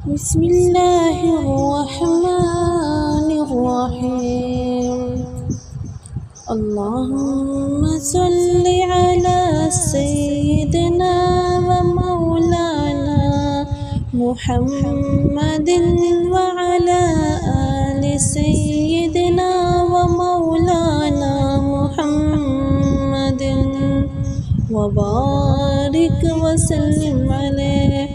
بسم الله الرحمن الرحيم. اللهم صل على سيدنا ومولانا محمد وعلى آل سيدنا ومولانا محمد وبارك وسلم عليه.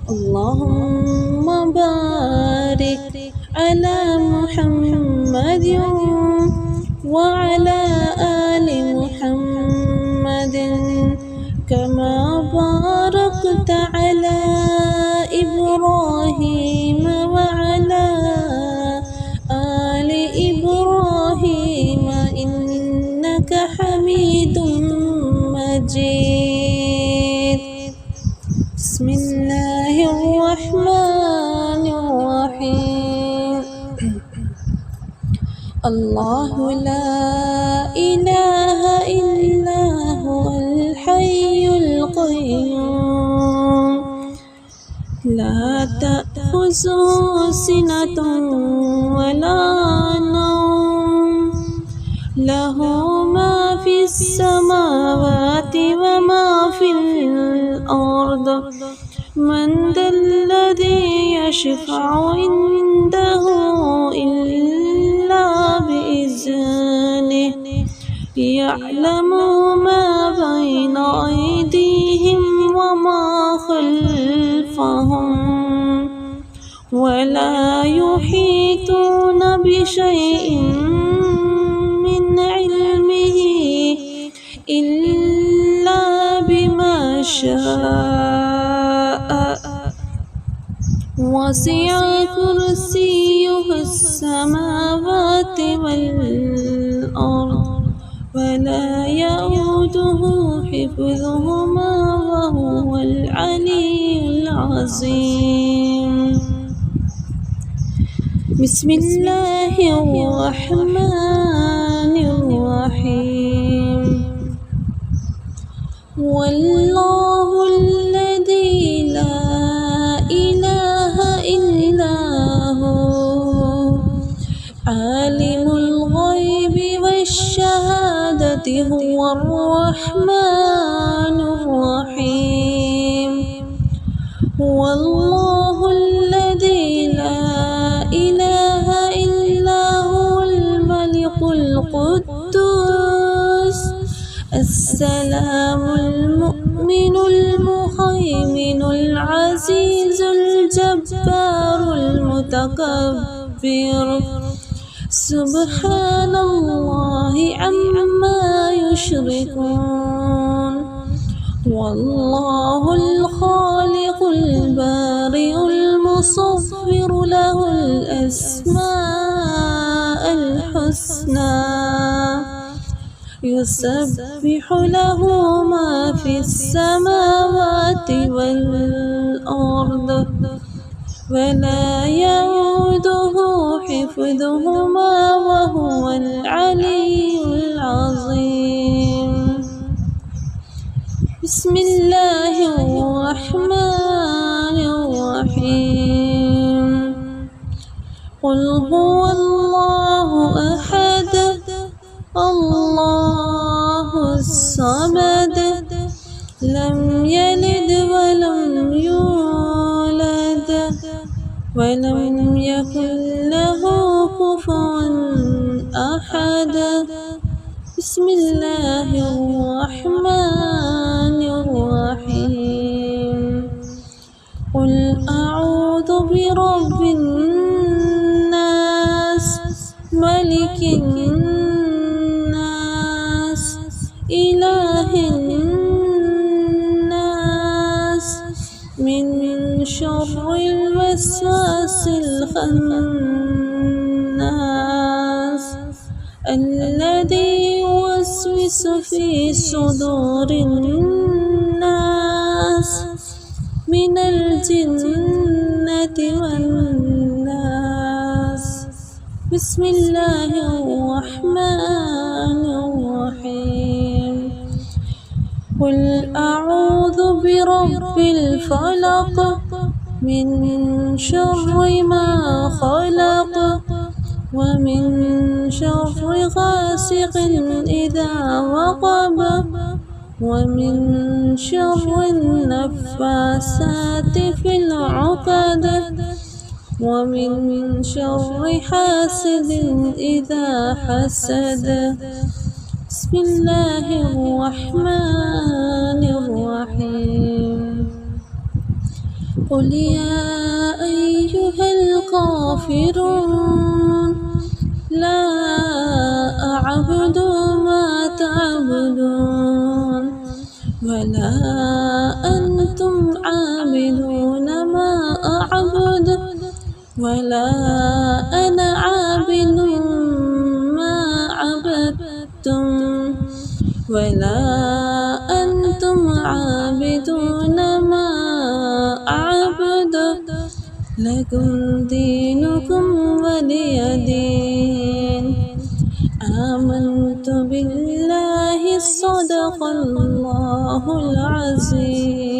اللهم بارك على محمد وعلى آل محمد كما باركت على إبراهيم وعلى آل إبراهيم إنك حميد مجيد. بسم الله الرحمن الرحيم. الله لا إله إلا هو الحي القيوم لا تأخذه سنة ولا نوم له ما في السماوات وما في الأرض من ذا الذي يشفع عنده إلا بإذنه يعلم ما بين أيديهم وما خلفهم ولا يحيطون بشيء من علمه إلا بما شاء وسع كرسيه السماوات والأرض ولا يؤوده حفظهما وهو العلي العظيم. بسم الله الرحمن الرحيم. والله الذي لا إله إلا هو عالم الغيب والشهادة هو الرحمن الرحيم. والله الذي لا إله إلا هو الملك القدوس السلام المؤمن المهيمن العزيز الجبار المتكبر سبحان الله عما يشركون. والله الخالق البارئ المصور له الأسماء الحسنى يسبح له ما في السماوات والأرض ولا يؤوده حفظهما وهو العلي العظيم. بسم الله الرحمن الرحيم. قل هو الله أحد الله الصمد لم يلد ولم يولد ولم يكن له كفوا أحد. بسم الله الرحمن الرحيم. قل أعوذ برب الناس ملك الناس إله الناس من شر الوسواس الخناس الذي يوسوس في صدور الناس من الجنة والناس. بسم الله الرحمن الرحيم. قل أعوذ برب الفلق من شر ما خلق ومن شر غاسق إذا وقب ومن شر النفاسات في العقد ومن شر حاسد إذا حسد. بسم الله الرحمن الرحيم. قل يا أيها الكافرون لا أعبد ما تعبدون ولا أنتم عابدون ما أعبد ولا أنا عابد ما عبدتم ولا أنتم عابدون ما أعبد لكم دينكم ولي دين. آمنت بالله صدق الله العظيم.